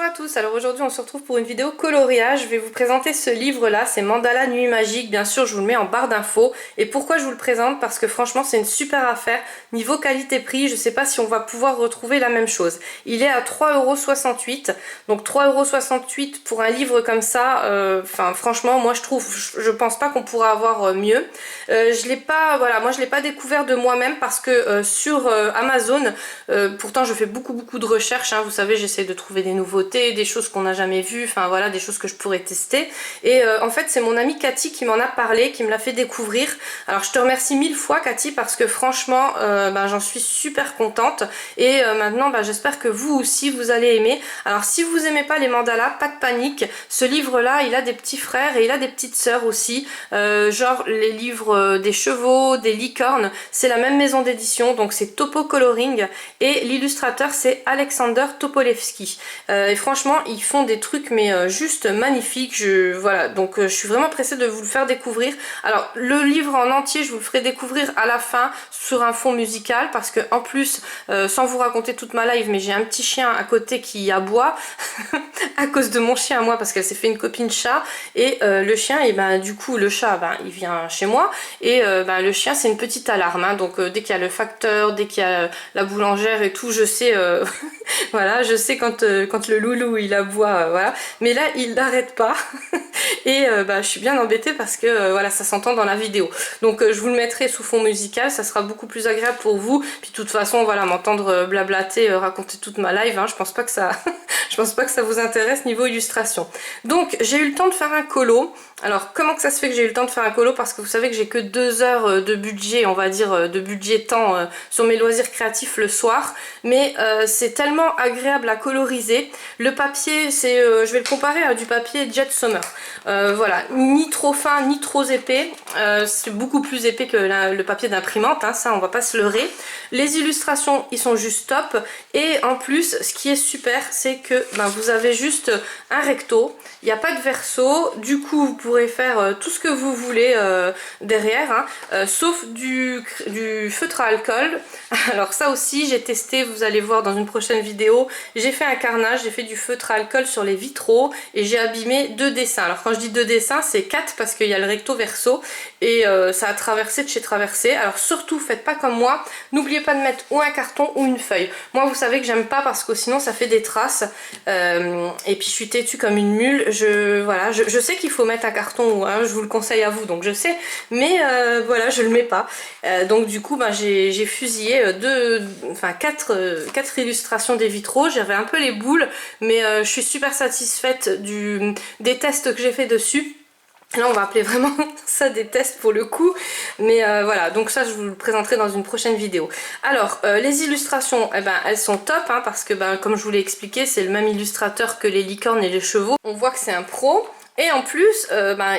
Bonjour à tous, alors aujourd'hui on se retrouve pour une vidéo coloriage. Je vais vous présenter ce livre là, c'est Mandala Nuit Magique. Bien sûr je vous le mets en barre d'infos. Et pourquoi je vous le présente? Parce que franchement c'est une super affaire. Niveau qualité-prix, je sais pas si on va pouvoir retrouver la même chose. Il est à 3,68 €. Donc 3,68 € pour un livre comme ça, enfin franchement moi je pense pas qu'on pourra avoir mieux. Je l'ai pas, voilà, moi je l'ai pas découvert de moi-même parce que sur Amazon, pourtant je fais beaucoup de recherches, hein, vous savez, j'essaie de trouver des nouveautés, des choses qu'on n'a jamais vues, enfin voilà, des choses que je pourrais tester. Et en fait c'est mon amie Cathy qui m'en a parlé, qui me l'a fait découvrir. Alors je te remercie 1000 fois Cathy parce que franchement j'en suis super contente. Et maintenant j'espère que vous aussi vous allez aimer. Alors si vous aimez pas les mandalas, pas de panique, ce livre là il a des petits frères et il a des petites sœurs aussi, genre les livres des chevaux, des licornes, c'est la même maison d'édition, donc c'est Topo Coloring et l'illustrateur c'est Alexander Topolevski. Et franchement ils font des trucs mais juste magnifiques. Voilà, donc je suis vraiment pressée de vous le faire découvrir. Alors le livre en entier je vous le ferai découvrir à la fin sur un fond musical parce que en plus sans vous raconter toute ma live, mais j'ai un petit chien à côté qui aboie à cause de mon chien à moi parce qu'elle s'est fait une copine chat. Et le chien, et du coup le chat il vient chez moi et le chien c'est une petite alarme, hein. Donc dès qu'il y a le facteur, dès qu'il y a la boulangère et tout, je sais voilà, je sais quand le loulou il aboie, voilà. Mais là il n'arrête pas et je suis bien embêtée parce que voilà, ça s'entend dans la vidéo. Donc je vous le mettrai sous fond musical, ça sera beaucoup plus agréable pour vous. Puis de toute façon voilà, m'entendre blablater, raconter toute ma live, hein, je pense pas que ça je pense pas que ça vous intéresse niveau illustration. Donc j'ai eu le temps de faire un colo. Alors comment que ça se fait que j'ai eu le temps de faire un colo? Parce que vous savez que j'ai que 2 heures de budget, on va dire de budget temps sur mes loisirs créatifs le soir. Mais c'est tellement agréable à coloriser. Le papier, c'est, je vais le comparer à du papier Jet Summer. Voilà, ni trop fin ni trop épais. C'est beaucoup plus épais que le papier d'imprimante, hein, ça on va pas se leurrer. Les illustrations ils sont juste top. Et en plus ce qui est super c'est que vous avez juste un recto, il n'y a pas de verso, du coup vous pourrez faire tout ce que vous voulez derrière, hein, sauf du feutre à alcool. Alors ça aussi j'ai testé, vous allez voir dans une prochaine vidéo, j'ai fait un carnage, j'ai fait du feutre à alcool sur les vitraux et j'ai abîmé 2 dessins. Alors quand je dis 2 dessins c'est 4 parce qu'il y a le recto verso et ça a traversé de chez traversé. Alors surtout faites pas comme moi, n'oubliez pas de mettre ou un carton ou une feuille. Moi vous savez que j'aime pas parce que sinon ça fait des traces et puis je suis têtue comme une mule. Voilà, je sais qu'il faut mettre un carton, hein, je vous le conseille à vous, donc je sais, mais voilà, je le mets pas. Donc du coup j'ai fusillé 4 illustrations des vitraux. J'avais un peu les boules, mais je suis super satisfaite des tests que j'ai fait dessus. Là on va appeler vraiment ça des tests pour le coup, mais voilà, donc ça je vous le présenterai dans une prochaine vidéo. Alors les illustrations, elles sont top, hein, parce que comme je vous l'ai expliqué, c'est le même illustrateur que les licornes et les chevaux. On voit que c'est un pro. Et en plus,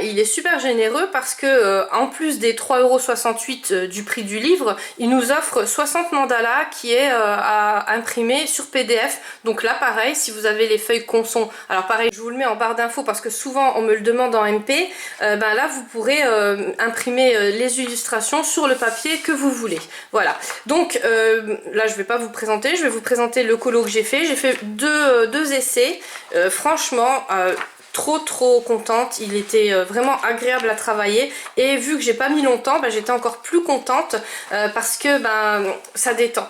il est super généreux parce que en plus des 3,68 € du prix du livre, il nous offre 60 mandalas qui est à imprimer sur PDF. Donc là pareil, si vous avez les feuilles Conson, alors pareil je vous le mets en barre d'infos parce que souvent on me le demande en MP, là vous pourrez imprimer les illustrations sur le papier que vous voulez. Voilà, donc là je vais pas vous présenter, je vais vous présenter le colo que j'ai fait. J'ai fait deux essais, franchement trop contente, il était vraiment agréable à travailler et vu que j'ai pas mis longtemps, j'étais encore plus contente parce que ça détend.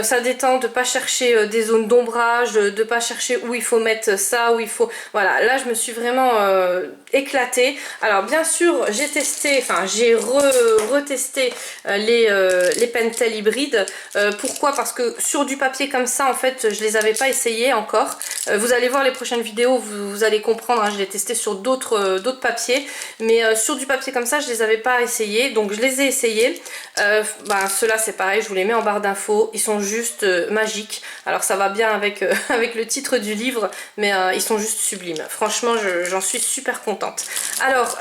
Ça détend de pas chercher des zones d'ombrage, de pas chercher où il faut mettre ça, où il faut... Voilà, là je me suis vraiment éclatée. Alors bien sûr j'ai testé, enfin j'ai retesté les Pentel hybrides. Pourquoi? Parce que sur du papier comme ça en fait je les avais pas essayés encore. Vous allez voir les prochaines vidéos, vous allez comprendre, hein, je l'ai testé sur d'autres papiers, mais sur du papier comme ça je les avais pas essayés, donc je les ai essayés. Ceux-là c'est pareil, je vous les mets en barre d'infos, ils sont juste magiques. Alors ça va bien avec, avec le titre du livre, mais ils sont juste sublimes. Franchement j'en suis super contente. Alors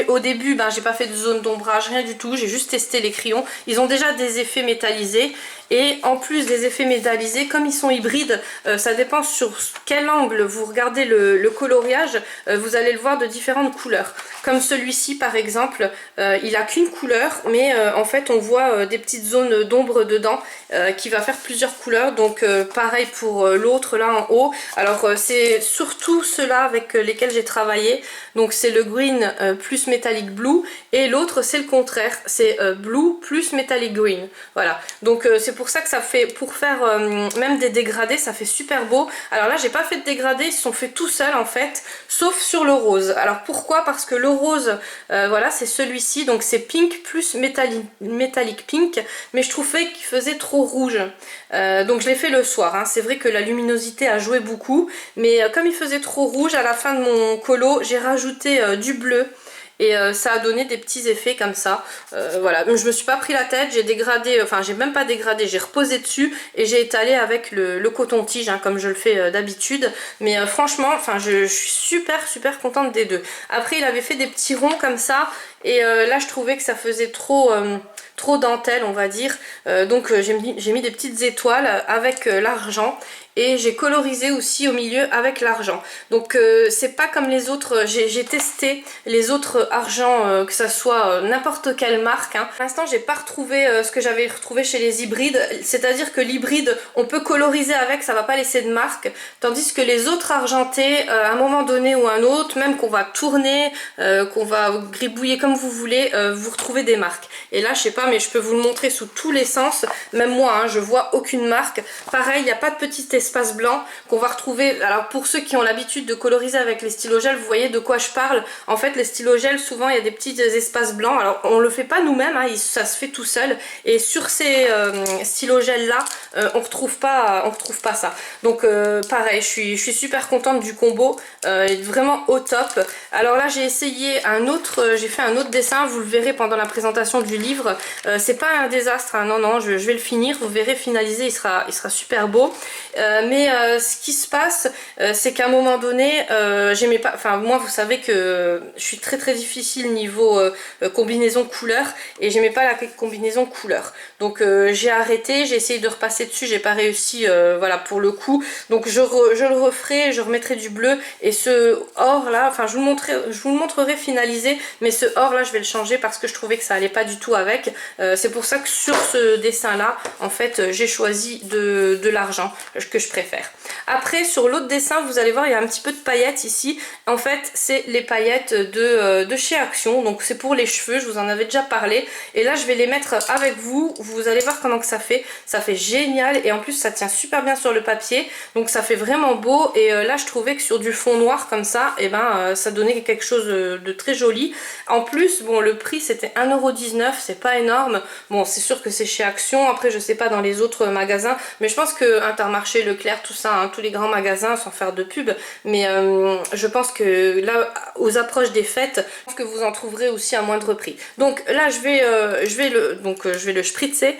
au début j'ai pas fait de zone d'ombrage, rien du tout, j'ai juste testé les crayons. Ils ont déjà des effets métallisés et en plus des effets métallisés, comme ils sont hybrides, ça dépend sur quel angle vous regardez le coloriage, vous allez le voir de différentes couleurs. Comme celui-ci par exemple, il a qu'une couleur, mais en fait on voit des petites zones d'ombre dedans qui va faire plusieurs couleurs. Donc pareil pour l'autre là en haut. Alors c'est surtout ceux-là avec lesquels j'ai travaillé. Donc c'est le green plus metallic blue, et l'autre c'est le contraire, c'est blue plus metallic green. Voilà, donc c'est pour ça que ça fait, pour faire même des dégradés, ça fait super beau. Alors là j'ai pas fait de dégradés, ils se sont faits tout seuls en fait, sauf sur le rose. Alors pourquoi? Parce que le rose, voilà, c'est celui-ci, donc c'est pink plus metallic pink, mais je trouvais qu'il faisait trop rouge. Donc je l'ai fait le soir, hein. C'est vrai que la luminosité a joué beaucoup, mais comme il faisait trop rouge, à la fin de mon colo, j'ai rajouté du bleu. Et ça a donné des petits effets comme ça. Voilà, je me suis pas pris la tête, j'ai dégradé, enfin j'ai même pas dégradé, j'ai reposé dessus et j'ai étalé avec le coton-tige, hein, comme je le fais d'habitude. Mais franchement, enfin je suis super contente des deux. Après il avait fait des petits ronds comme ça, et là je trouvais que ça faisait trop dentelle, on va dire. Donc j'ai mis des petites étoiles avec l'argent. Et j'ai colorisé aussi au milieu avec l'argent. Donc c'est pas comme les autres, j'ai testé les autres argents, que ça soit n'importe quelle marque, hein. Pour l'instant j'ai pas retrouvé ce que j'avais retrouvé chez les hybrides, c'est-à-dire que l'hybride on peut coloriser avec, ça va pas laisser de marque, tandis que les autres argentés, à un moment donné ou un autre, même qu'on va tourner, qu'on va gribouiller comme vous voulez, vous retrouvez des marques. Et là je sais pas, mais je peux vous le montrer sous tous les sens, même moi hein, je vois aucune marque. Pareil, il n'y a pas de petit espace blanc qu'on va retrouver. Alors pour ceux qui ont l'habitude de coloriser avec les stylos gel, vous voyez de quoi je parle. En fait les stylos gel, souvent il y a des petits espaces blancs. Alors on le fait pas nous-mêmes, hein, ça se fait tout seul. Et sur ces stylos gel là, on retrouve pas ça. Donc pareil, je suis super contente du combo, vraiment au top. Alors là j'ai essayé j'ai fait un autre dessin, vous le verrez pendant la présentation du livre. C'est pas un désastre, hein, non, je vais le finir, vous verrez finalisé, il sera super beau. Mais ce qui se passe, c'est qu'à un moment donné, j'aimais pas, enfin moi vous savez que je suis très difficile niveau combinaison couleur, et j'aimais pas la combinaison couleur. Donc j'ai arrêté, j'ai essayé de repasser dessus, j'ai pas réussi, voilà, pour le coup. Donc je le referai, je remettrai du bleu, et ce or là, enfin je vous le montrerai finalisé, mais ce or là je vais le changer parce que je trouvais que ça allait pas du tout avec. C'est pour ça que sur ce dessin là, en fait j'ai choisi de l'argent que je préfère. Après sur l'autre dessin, vous allez voir, il y a un petit peu de paillettes ici. En fait c'est les paillettes de chez Action, donc c'est pour les cheveux, je vous en avais déjà parlé, et là je vais les mettre avec vous. Vous allez voir comment que ça fait génial, et en plus ça tient super bien sur le papier, donc ça fait vraiment beau. Et là je trouvais que sur du fond noir comme ça, et ça donnait quelque chose de très joli. En plus bon, le prix c'était 1,19 €, c'est pas énorme. Bon c'est sûr que c'est chez Action, après je sais pas dans les autres magasins, mais je pense que Intermarché, Leclerc, tout ça, hein, tous les grands magasins, sans faire de pub, mais je pense que là aux approches des fêtes, je pense que vous en trouverez aussi à moindre prix. Donc là je vais le spritzer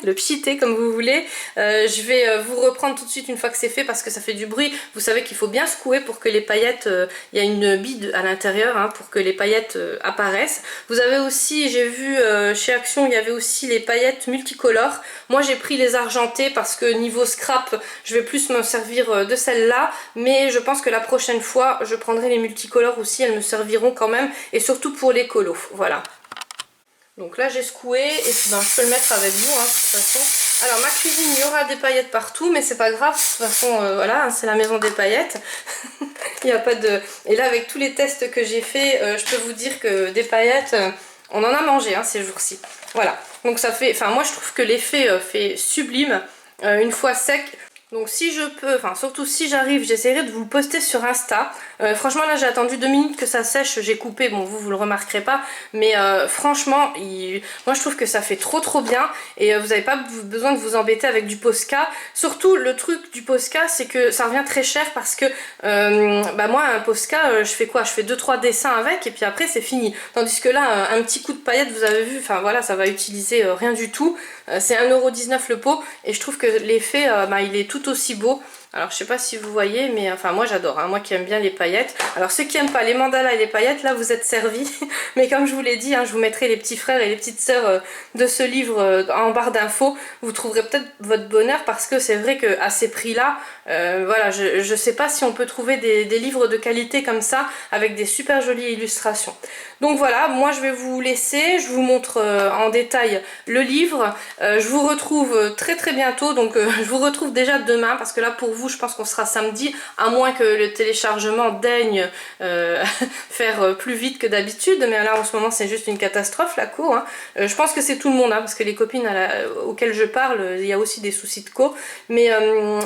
le pchiter comme vous voulez. Je vais vous reprendre tout de suite une fois que c'est fait, parce que ça fait du bruit. Vous savez qu'il faut bien secouer pour que les paillettes, il y a une bille à l'intérieur, hein, pour que les paillettes apparaissent. Vous avez aussi, j'ai vu chez Action, il y avait aussi les paillettes multicolores. Moi j'ai pris les argentées parce que niveau scrap je vais plus me servir de celle-là, mais je pense que la prochaine fois je prendrai les multicolores aussi, elles me serviront quand même, et surtout pour les colos. Voilà. Donc là j'ai secoué, et puis je peux le mettre avec vous, hein, de toute façon. Alors ma cuisine, il y aura des paillettes partout, mais c'est pas grave, de toute façon voilà, hein, c'est la maison des paillettes. Il n'y a pas de... Et là avec tous les tests que j'ai fait, je peux vous dire que des paillettes, on en a mangé, hein, ces jours-ci. Voilà, donc ça fait... Enfin moi je trouve que l'effet fait sublime, une fois sec. Donc si je peux, enfin surtout si j'arrive, j'essaierai de vous le poster sur Insta. Franchement là j'ai attendu 2 minutes que ça sèche, j'ai coupé, bon vous le remarquerez pas, mais franchement moi je trouve que ça fait trop bien, et vous n'avez pas besoin de vous embêter avec du Posca. Surtout le truc du Posca, c'est que ça revient très cher, parce que moi un Posca, je fais quoi, je fais 2-3 dessins avec, et puis après c'est fini. Tandis que là un petit coup de paillettes, vous avez vu, enfin voilà, ça va utiliser rien du tout. C'est 1,19 € le pot, et je trouve que l'effet il est tout aussi beau. Alors je sais pas si vous voyez, mais enfin moi j'adore, hein, moi qui aime bien les paillettes. Alors ceux qui aiment pas les mandalas et les paillettes, là vous êtes servis. Mais comme je vous l'ai dit, hein, je vous mettrai les petits frères et les petites sœurs de ce livre en barre d'infos. Vous trouverez peut-être votre bonheur parce que c'est vrai qu'à ces prix-là, voilà, je sais pas si on peut trouver des livres de qualité comme ça avec des super jolies illustrations. Donc voilà, moi je vais vous laisser, je vous montre en détail le livre. Je vous retrouve très très bientôt, donc je vous retrouve déjà demain parce que là pour vous je pense qu'on sera samedi, à moins que le téléchargement daigne faire plus vite que d'habitude, mais là en ce moment c'est juste une catastrophe la co, hein. Je pense que c'est tout le monde, hein, parce que les copines auxquelles je parle, il y a aussi des soucis de co, mais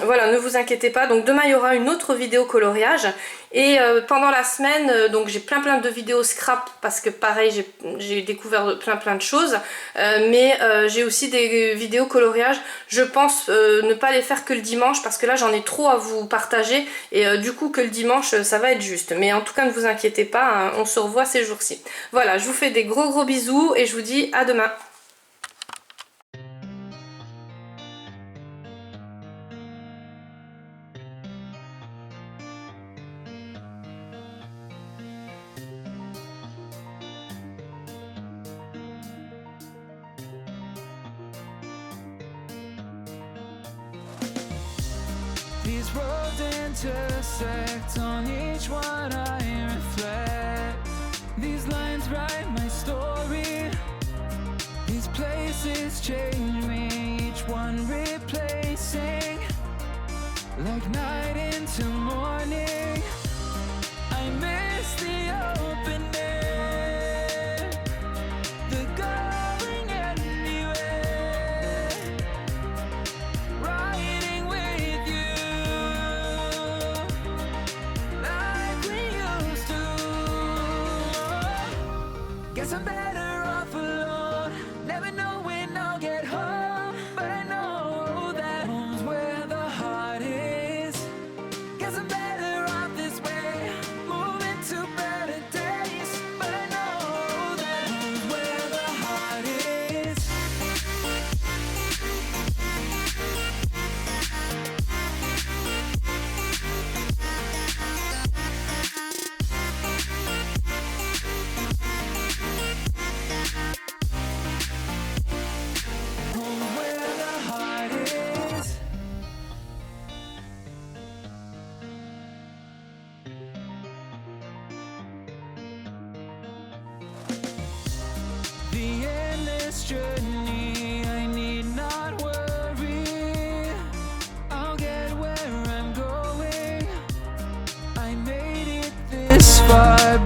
voilà, ne vous inquiétez pas. Donc demain il y aura une autre vidéo coloriage. Et pendant la semaine, donc j'ai plein de vidéos scrap parce que pareil j'ai découvert plein de choses, mais j'ai aussi des vidéos coloriage. Je pense ne pas les faire que le dimanche parce que là j'en ai trop à vous partager et du coup que le dimanche ça va être juste. Mais en tout cas ne vous inquiétez pas, hein, on se revoit ces jours-ci. Voilà, je vous fais des gros bisous et je vous dis à demain. These roads intersect, on each one I reflect. These lines write my story. These places change me, each one replacing. Like night into morning, I miss the open air, the going anywhere, riding with you like we used to. Guess I'm better off alone, never know when I'll get home, but I know that home's where the heart is. Guess I'm better off this way, moving to better days, but I know that home's where the heart is. Home's where the heart is. The endless journey, I need not worry, I'll get where I'm going. I made it this far.